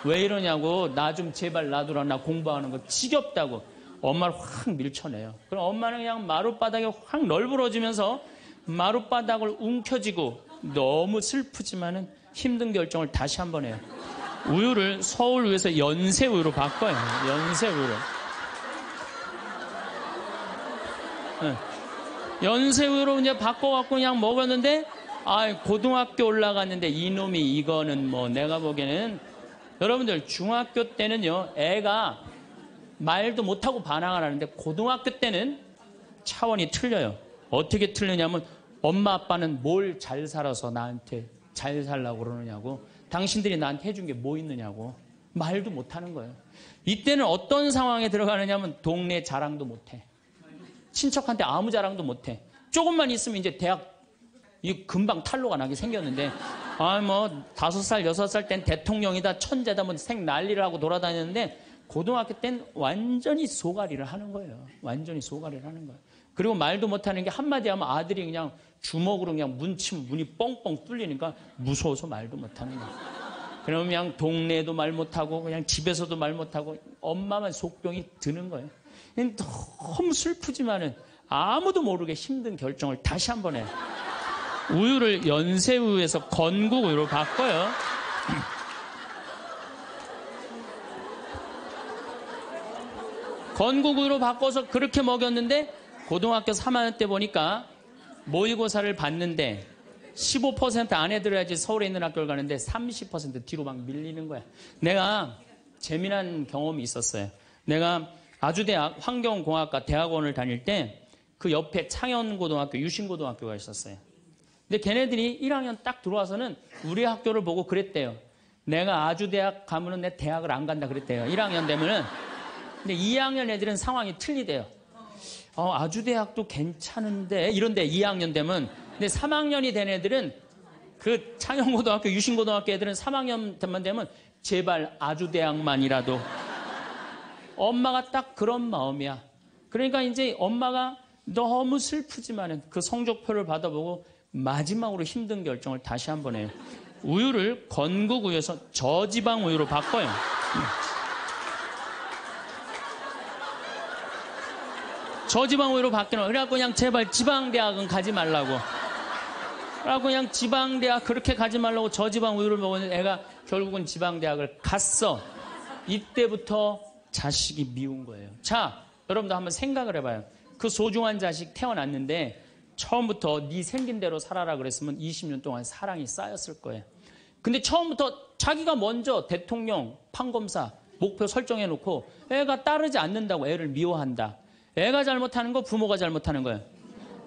왜 이러냐고. 나 좀 제발 놔두라. 나 공부하는 거 지겹다고. 엄마를 확 밀쳐내요. 그럼 엄마는 그냥 마룻바닥에 확 널브러지면서 마룻바닥을 움켜쥐고 너무 슬프지만은 힘든 결정을 다시 한번 해요. 우유를 서울우유에서 연세우유로 바꿔요. 연세우유로. 네. 연세우유로 이제 바꿔갖고 그냥 먹었는데, 고등학교 올라갔는데 이놈이 이거는 뭐 내가 보기에는, 여러분들 중학교 때는요, 애가 말도 못하고 반항을 하는데 고등학교 때는 차원이 틀려요. 어떻게 틀리냐면 엄마 아빠는 뭘 잘 살아서 나한테 잘 살라고 그러느냐고, 당신들이 나한테 해준 게 뭐 있느냐고 말도 못하는 거예요. 이때는 어떤 상황에 들어가느냐면 동네 자랑도 못해. 친척한테 아무 자랑도 못해. 조금만 있으면 이제 대학 금방 탈로가 나게 생겼는데, 뭐 5살 6살 땐 대통령이다 천재다 뭐 생 난리를 하고 돌아다녔는데 고등학교 땐 완전히 소가리를 하는 거예요. 완전히 소가리를 하는 거예요. 그리고 말도 못하는 게 한마디 하면 아들이 그냥 주먹으로 그냥 문치면 문이 뻥뻥 뚫리니까 무서워서 말도 못하는 거예요. 그러면 그냥 동네에도 말 못하고 그냥 집에서도 말 못하고 엄마만 속병이 드는 거예요. 너무 슬프지만은 아무도 모르게 힘든 결정을 다시 한번 해요. 우유를 연세우유에서 건국우유로 바꿔요. 건국우유로 바꿔서 그렇게 먹였는데 고등학교 3학년 때 보니까 모의고사를 봤는데 15% 안에 들어야지 서울에 있는 학교를 가는데 30% 뒤로 막 밀리는 거야. 내가 재미난 경험이 있었어요. 내가 아주대학 환경공학과 대학원을 다닐 때 그 옆에 창현고등학교, 유신고등학교가 있었어요. 근데 걔네들이 1학년 딱 들어와서는 우리 학교를 보고 그랬대요. 내가 아주대학 가면은 내 대학을 안 간다 그랬대요. 1학년 되면은. 근데 2학년 애들은 상황이 틀리대요. 아주대학도 괜찮은데 이런데 2학년 되면. 근데 3학년이 된 애들은 그 창현고등학교, 유신고등학교 애들은 3학년 되면 제발 아주대학만이라도. 엄마가 딱 그런 마음이야. 그러니까 이제 엄마가 너무 슬프지만은 그 성적표를 받아보고 마지막으로 힘든 결정을 다시 한번 해요. 우유를 건국우유에서 저지방 우유로 바꿔요. 저지방 우유로 바뀌는 거예요. 그래갖고 그냥 제발 지방대학은 가지 말라고. 그래갖고 그냥 지방대학 그렇게 가지 말라고 저지방 우유를 먹었는데 애가 결국은 지방대학을 갔어. 이때부터 자식이 미운 거예요. 자, 여러분도 한번 생각을 해봐요. 그 소중한 자식 태어났는데 처음부터 네 생긴 대로 살아라 그랬으면 20년 동안 사랑이 쌓였을 거예요. 근데 처음부터 자기가 먼저 대통령, 판검사 목표 설정해놓고 애가 따르지 않는다고 애를 미워한다. 애가 잘못하는 거 부모가 잘못하는 거예요.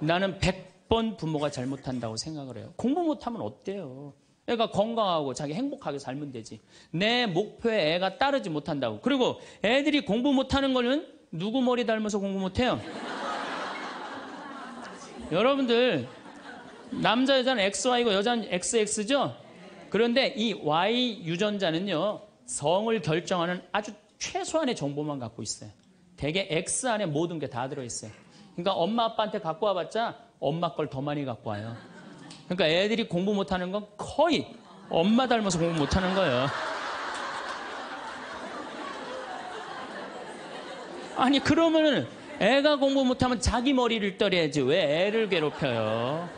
나는 100번 부모가 잘못한다고 생각을 해요. 공부 못하면 어때요? 애가 건강하고 자기 행복하게 살면 되지. 내 목표에 애가 따르지 못한다고. 그리고 애들이 공부 못하는 거는 누구 머리 닮아서 공부 못해요? 여러분들 남자 여자는 XY고 여자는 XX죠? 그런데 이 Y 유전자는요 성을 결정하는 아주 최소한의 정보만 갖고 있어요. 대개 X 안에 모든 게 다 들어있어요. 그러니까 엄마 아빠한테 갖고 와봤자 엄마 걸 더 많이 갖고 와요. 그러니까 애들이 공부 못하는 건 거의 엄마 닮아서 공부 못하는 거예요. 아니 그러면은 애가 공부 못하면 자기 머리를 때려야지 왜 애를 괴롭혀요?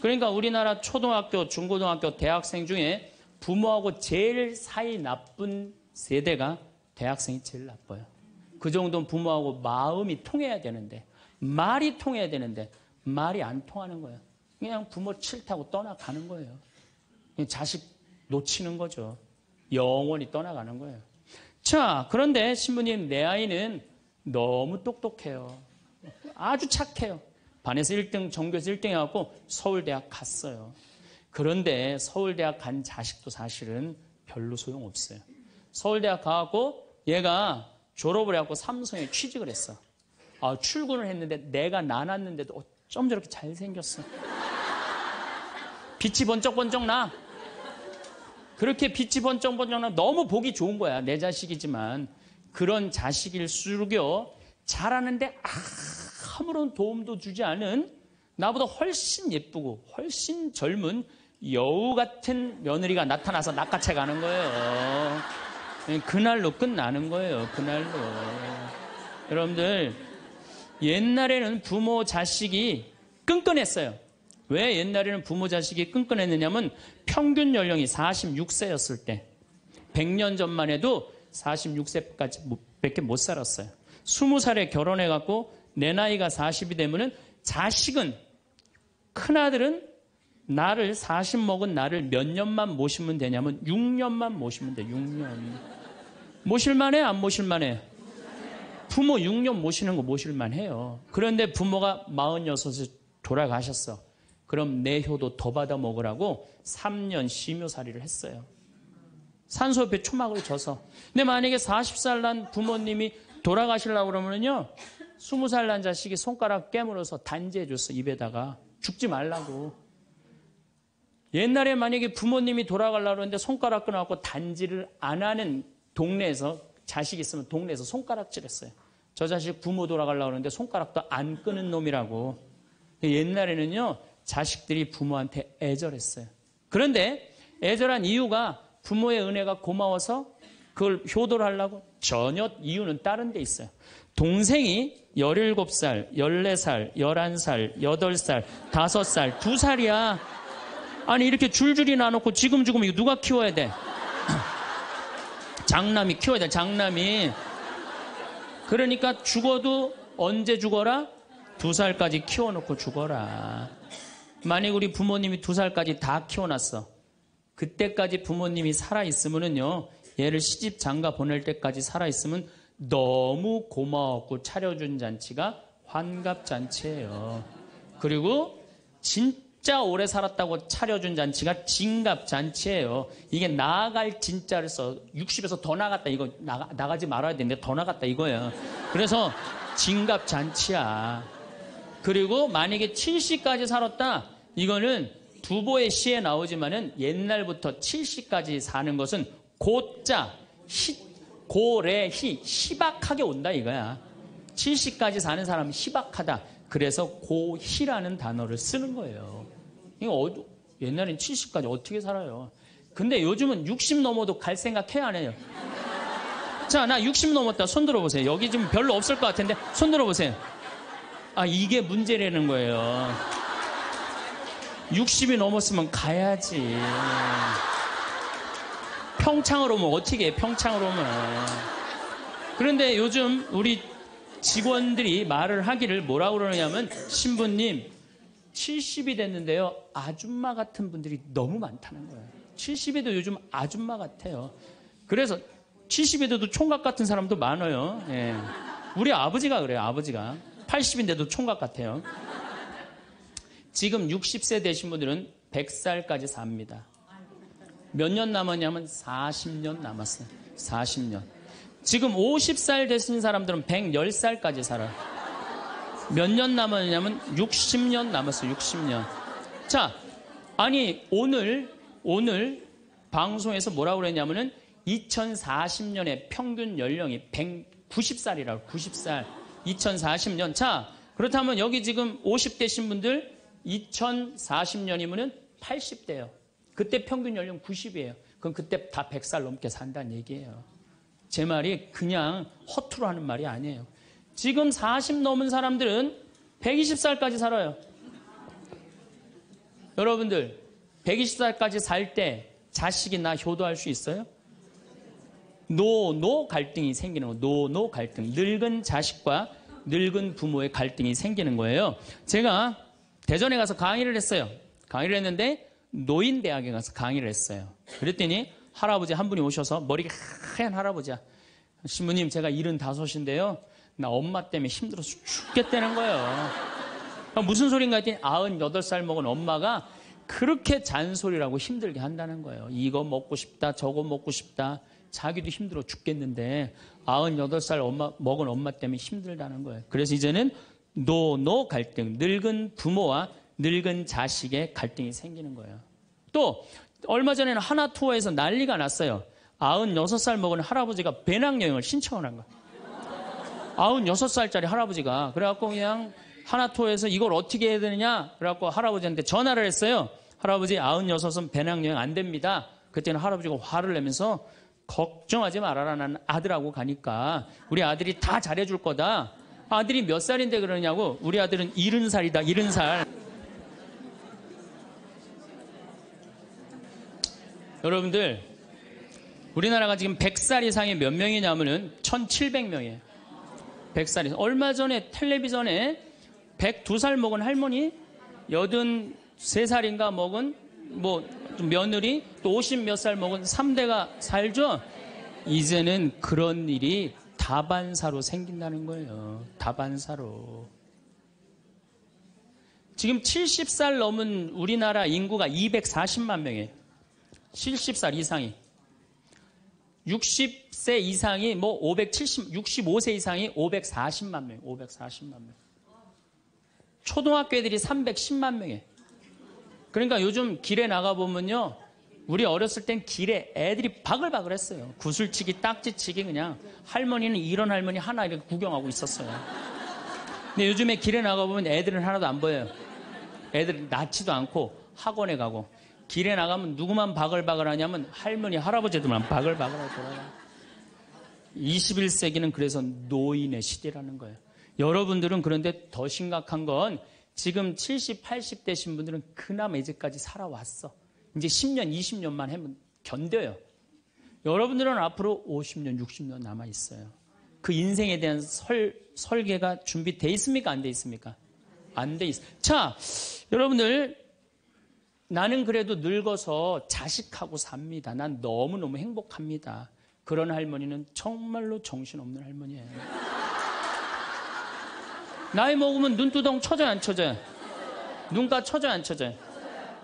그러니까 우리나라 초등학교, 중고등학교, 대학생 중에 부모하고 제일 사이 나쁜 세대가 대학생이 제일 나빠요. 그 정도는 부모하고 마음이 통해야 되는데, 말이 통해야 되는데 말이 안 통하는 거예요. 그냥 부모 싫다고 떠나가는 거예요. 그냥 자식 놓치는 거죠. 영원히 떠나가는 거예요. 자, 그런데 신부님, 내 아이는 너무 똑똑해요. 아주 착해요. 반에서 1등, 전교에서 1등 해갖고 서울대학 갔어요. 그런데 서울대학 간 자식도 사실은 별로 소용없어요. 서울대학 가갖고 얘가 졸업을 해갖고 삼성에 취직을 했어. 출근을 했는데 내가 나눴는데도 어쩜 저렇게 잘생겼어. 빛이 번쩍번쩍 나. 그렇게 빛이 번쩍번쩍 나. 너무 보기 좋은 거야. 내 자식이지만. 그런 자식일수록요, 잘하는데 아무런 도움도 주지 않은 나보다 훨씬 예쁘고 훨씬 젊은 여우 같은 며느리가 나타나서 낚아채 가는 거예요. 그날로 끝나는 거예요. 그날로. 여러분들, 옛날에는 부모 자식이 끈끈했어요. 왜 옛날에는 부모 자식이 끈끈했느냐면 평균 연령이 46세였을 때 100년 전만 해도 46세까지 못 살았어요. 20살에 결혼해갖고 내 나이가 40이 되면은 자식은, 큰아들은 나를 40 먹은 나를 몇 년만 모시면 되냐면 6년만 모시면 돼. 6년. 모실만해? 안 모실만해? 부모 6년 모시는 거 모실만해요. 그런데 부모가 46에 돌아가셨어. 그럼 내 효도 더 받아 먹으라고 3년 심효살이를 했어요. 산소호흡에 초막을 져서. 근데 만약에 40살 난 부모님이 돌아가시려고 그러면요, 20살 난 자식이 손가락 깨물어서 단지해 줬어. 입에다가. 죽지 말라고. 옛날에 만약에 부모님이 돌아가려고 그러는데 손가락 끊어갖고 단지를 안 하는 동네에서, 자식 있으면 동네에서 손가락질했어요. 저 자식 부모 돌아가려고 그러는데 손가락도 안 끄는 놈이라고. 옛날에는요, 자식들이 부모한테 애절했어요. 그런데 애절한 이유가 부모의 은혜가 고마워서 그걸 효도를 하려고? 전혀 이유는 다른 데 있어요. 동생이 17살, 14살, 11살, 8살, 5살, 2살이야. 아니 이렇게 줄줄이 나눠놓고 지금 이거 누가 키워야 돼? 장남이 키워야 돼. 장남이. 그러니까 죽어도 언제 죽어라? 2살까지 키워놓고 죽어라. 만약 우리 부모님이 2살까지 다 키워놨어. 그때까지 부모님이 살아있으면은요, 얘를 시집 장가 보낼 때까지 살아있으면 너무 고마웠고 차려준 잔치가 환갑잔치예요. 그리고 진짜 오래 살았다고 차려준 잔치가 진갑잔치예요. 이게 나아갈 진짜를 써. 60에서 더 나갔다. 이거 나가지 말아야 되는데 더 나갔다 이거예요. 그래서 진갑잔치야. 그리고 만약에 70까지 살았다. 이거는 두보의 시에 나오지만은 옛날부터 70까지 사는 것은 고자, 고래희, 희박하게 온다 이거야. 70까지 사는 사람은 희박하다. 그래서 고희라는 단어를 쓰는 거예요. 이거 옛날엔 70까지 어떻게 살아요? 근데 요즘은 60 넘어도 갈 생각 해야 안 해요? 자, 나 60 넘었다. 손 들어보세요. 여기 지금 별로 없을 것 같은데 손 들어보세요. 이게 문제라는 거예요. 60이 넘었으면 가야지. 평창으로 오면 어떻게 해? 평창으로 오면. 그런데 요즘 우리 직원들이 말을 하기를 뭐라고 그러냐면, 신부님 70이 됐는데요, 아줌마 같은 분들이 너무 많다는 거예요. 70에도 요즘 아줌마 같아요. 그래서 70에도 총각 같은 사람도 많아요. 예. 우리 아버지가 그래요. 아버지가 80인데도 총각 같아요. 지금 60세 되신 분들은 100살까지 삽니다. 몇 년 남았냐면 40년 남았어요. 40년. 지금 50살 되신 사람들은 110살까지 살아요. 몇 년 남았냐면 60년 남았어요. 60년. 자, 아니 오늘 방송에서 뭐라고 그랬냐면은 2040년에 평균 연령이 190살이라고. 90살. 2040년. 자, 그렇다면 여기 지금 50대신 분들 2040년이면은 80대예요. 그때 평균 연령 90이에요. 그럼 그때 다 100살 넘게 산다는 얘기예요. 제 말이 그냥 허투루 하는 말이 아니에요. 지금 40 넘은 사람들은 120살까지 살아요. 여러분들 120살까지 살 때 자식이 나 효도할 수 있어요? 노 갈등이 생기는 거예요. 노 갈등. 늙은 자식과 늙은 부모의 갈등이 생기는 거예요. 제가 대전에 가서 강의를 했어요. 강의를 했는데 노인대학에 가서 강의를 했어요. 그랬더니 할아버지 한 분이 오셔서 머리가 하얀 할아버지야. 신부님 제가 75인데요. 나 엄마 때문에 힘들어서 죽겠다는 거예요. 무슨 소린가 했더니 98살 먹은 엄마가 그렇게 잔소리를 하고 힘들게 한다는 거예요. 이거 먹고 싶다 저거 먹고 싶다. 자기도 힘들어 죽겠는데 98살 먹은 엄마 때문에 힘들다는 거예요. 그래서 이제는 노 갈등, 늙은 부모와 늙은 자식의 갈등이 생기는 거예요. 또 얼마 전에는 하나투어에서 난리가 났어요. 96살 먹은 할아버지가 배낭여행을 신청을 한 거예요. 96살짜리 할아버지가. 그래갖고 그냥 하나투어에서 이걸 어떻게 해야 되느냐 그래갖고 할아버지한테 전화를 했어요. 할아버지 96은 배낭여행 안 됩니다. 그때는 할아버지가 화를 내면서 걱정하지 말아라. 난 아들하고 가니까 우리 아들이 다 잘해줄 거다. 아들이 몇 살인데 그러냐고. 우리 아들은 70살이다. 70살. 여러분들 우리나라가 지금 100살 이상이 몇 명이냐면은 1700명이에요. 100살 이상. 얼마 전에 텔레비전에 102살 먹은 할머니 83살인가 먹은 뭐 며느리 또 50 몇 살 먹은 3대가 살죠. 이제는 그런 일이 다반사로 생긴다는 거예요. 다반사로. 지금 70살 넘은 우리나라 인구가 240만 명이에요. 70살 이상이. 60세 이상이 뭐 65세 이상이 540만 명, 540만 명. 초등학교 애들이 310만 명이에요. 그러니까 요즘 길에 나가보면요. 우리 어렸을 땐 길에 애들이 바글바글 했어요. 구슬치기, 딱지치기 그냥. 할머니는 이런 할머니 하나 이렇게 구경하고 있었어요. 근데 요즘에 길에 나가보면 애들은 하나도 안 보여요. 애들은 낳지도 않고 학원에 가고. 길에 나가면 누구만 바글바글 하냐면 할머니, 할아버지들만 바글바글하고 돌아가요. 21세기는 그래서 노인의 시대라는 거예요. 여러분들은 그런데 더 심각한 건 지금 70, 80 되신 분들은 그나마 이제까지 살아왔어. 이제 10년, 20년만 하면 견뎌요. 여러분들은 앞으로 50년, 60년 남아있어요. 그 인생에 대한 설계가 준비되어 있습니까? 안 돼 있습니까? 안 돼 있어요. 자, 여러분들 나는 그래도 늙어서 자식하고 삽니다. 난 너무너무 행복합니다. 그런 할머니는 정말로 정신없는 할머니예요. 나이 먹으면 눈두덩 쳐져요, 안 쳐져요? 눈가 쳐져요, 안 쳐져요?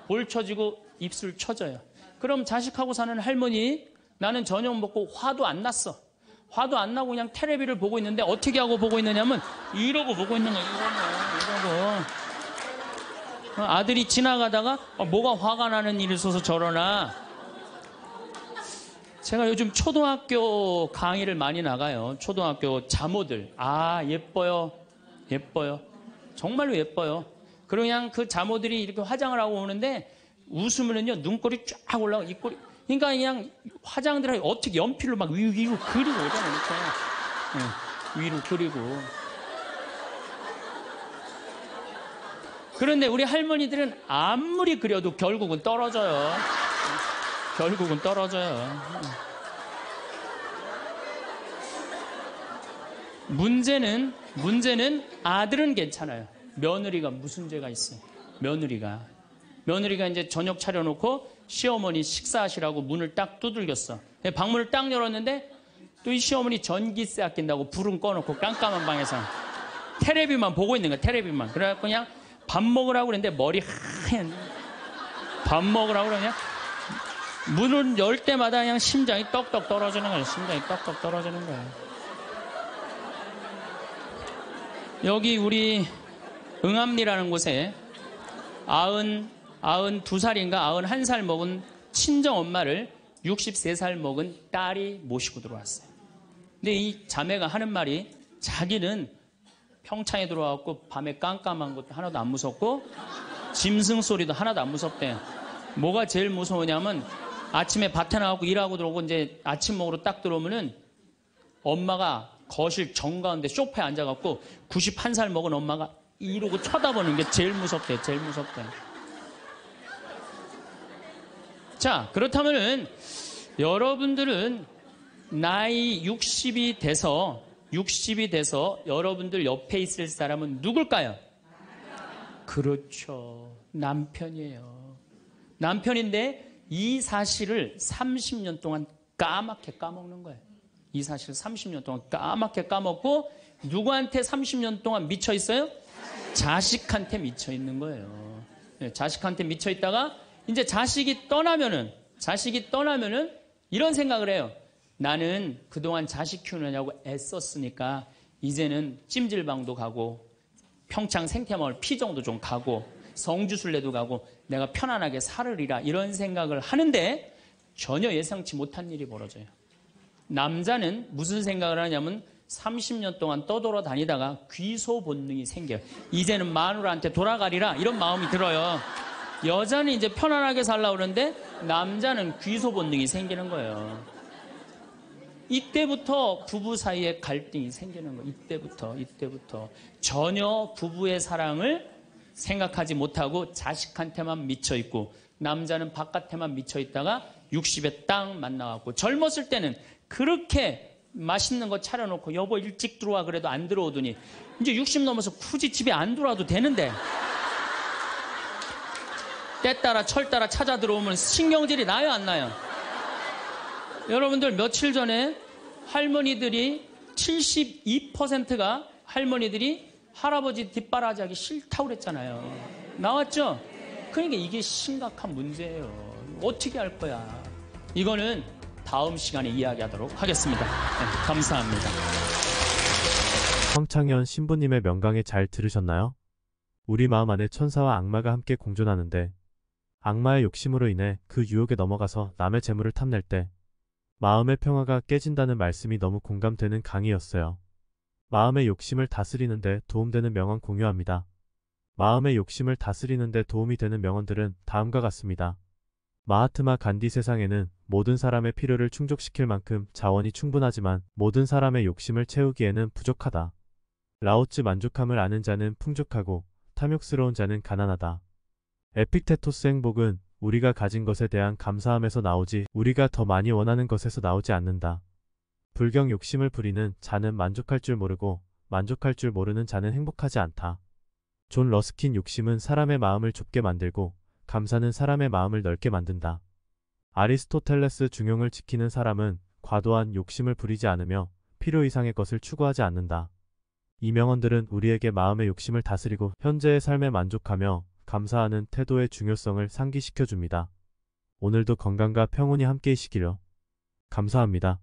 볼 쳐지고 입술 쳐져요. 그럼 자식하고 사는 할머니, 나는 저녁 먹고 화도 안 났어. 화도 안 나고 그냥 텔레비를 보고 있는데 어떻게 하고 보고 있느냐면 이러고 보고 있는 거예요. 이러고. 아들이 지나가다가 뭐가 화가 나는 일이 있어서 저러나. 제가 요즘 초등학교 강의를 많이 나가요. 초등학교 자모들. 아, 예뻐요. 예뻐요. 정말로 예뻐요. 그리고 그냥 그 자모들이 이렇게 화장을 하고 오는데 웃으면은요, 눈꼬리 쫙 올라가, 입꼬리. 그러니까 그냥 화장들 어떻게 연필로 막 위로 그리고 오잖아요. 이렇게. 위로 그리고. 그런데 우리 할머니들은 아무리 그려도 결국은 떨어져요. 결국은 떨어져요. 문제는 아들은 괜찮아요. 며느리가 무슨 죄가 있어요? 며느리가 이제 저녁 차려놓고 시어머니 식사하시라고 문을 딱 두들겼어. 방문을 딱 열었는데 또 이 시어머니 전기세 아낀다고 불은 꺼놓고 깜깜한 방에서 테레비만 보고 있는 거야. 테레비만. 그래갖고 그냥 밥 먹으라고 그랬는데 머리 하얀. 밥 먹으라고 그냥 문을 열 때마다 그냥 심장이 떡떡 떨어지는 거예요. 심장이 떡떡 떨어지는 거예요. 여기 우리 응암리라는 곳에 92살인가 91살 먹은 친정엄마를 63살 먹은 딸이 모시고 들어왔어요. 근데 이 자매가 하는 말이 자기는 평창에 들어와갖고 밤에 깜깜한 것도 하나도 안 무섭고 짐승 소리도 하나도 안 무섭대. 뭐가 제일 무서우냐면 아침에 밭에 나가고 일하고 들어오고 이제 아침 먹으러 딱 들어오면은 엄마가 거실 정가운데 소파에 앉아갖고 91살 먹은 엄마가 이러고 쳐다보는 게 제일 무섭대, 제일 무섭대. 자, 그렇다면은 여러분들은 나이 60이 돼서 여러분들 옆에 있을 사람은 누굴까요? 그렇죠. 남편이에요. 남편인데 이 사실을 30년 동안 까맣게 까먹는 거예요. 이 사실을 30년 동안 까맣게 까먹고 누구한테 30년 동안 미쳐 있어요? 자식한테 미쳐 있는 거예요. 네, 자식한테 미쳐 있다가 이제 자식이 떠나면은 이런 생각을 해요. 나는 그동안 자식 키우느냐고 애썼으니까 이제는 찜질방도 가고 평창 생태마을 피정도 좀 가고 성주순례도 가고 내가 편안하게 살으리라 이런 생각을 하는데 전혀 예상치 못한 일이 벌어져요. 남자는 무슨 생각을 하냐면 30년 동안 떠돌아다니다가 귀소 본능이 생겨요. 이제는 마누라한테 돌아가리라 이런 마음이 들어요. 여자는 이제 편안하게 살려고 그러는데 남자는 귀소 본능이 생기는 거예요. 이때부터 부부 사이에 갈등이 생기는 거예요. 이때부터 전혀 부부의 사랑을 생각하지 못하고 자식한테만 미쳐있고 남자는 바깥에만 미쳐있다가 60에 딱 만나갖고 젊었을 때는 그렇게 맛있는 거 차려놓고 여보 일찍 들어와 그래도 안 들어오더니 이제 60 넘어서 굳이 집에 안 들어와도 되는데 때 따라 철 따라 찾아 들어오면 신경질이 나요 안 나요? 여러분들 며칠 전에 할머니들이 72%가 할머니들이 할아버지 뒷바라지하기 싫다고 그랬잖아요. 나왔죠? 그러니까 이게 심각한 문제예요. 어떻게 할 거야? 이거는 다음 시간에 이야기하도록 하겠습니다. 네, 감사합니다. 황창현 신부님의 명강의 잘 들으셨나요? 우리 마음 안에 천사와 악마가 함께 공존하는데 악마의 욕심으로 인해 그 유혹에 넘어가서 남의 재물을 탐낼 때 마음의 평화가 깨진다는 말씀이 너무 공감되는 강의였어요. 마음의 욕심을 다스리는데 도움되는 명언 공유합니다. 마음의 욕심을 다스리는데 도움이 되는 명언들은 다음과 같습니다. 마하트마 간디 세상에는 모든 사람의 필요를 충족시킬 만큼 자원이 충분하지만 모든 사람의 욕심을 채우기에는 부족하다. 라오츠 만족함을 아는 자는 풍족하고 탐욕스러운 자는 가난하다. 에픽테토스 행복은 우리가 가진 것에 대한 감사함에서 나오지 우리가 더 많이 원하는 것에서 나오지 않는다. 불경 욕심을 부리는 자는 만족할 줄 모르고 만족할 줄 모르는 자는 행복하지 않다. 존 러스킨 욕심은 사람의 마음을 좁게 만들고 감사는 사람의 마음을 넓게 만든다. 아리스토텔레스 중용을 지키는 사람은 과도한 욕심을 부리지 않으며 필요 이상의 것을 추구하지 않는다. 이 명언들은 우리에게 마음의 욕심을 다스리고 현재의 삶에 만족하며 감사하는 태도의 중요성을 상기시켜 줍니다. 오늘도 건강과 평온이 함께이시기를. 감사합니다.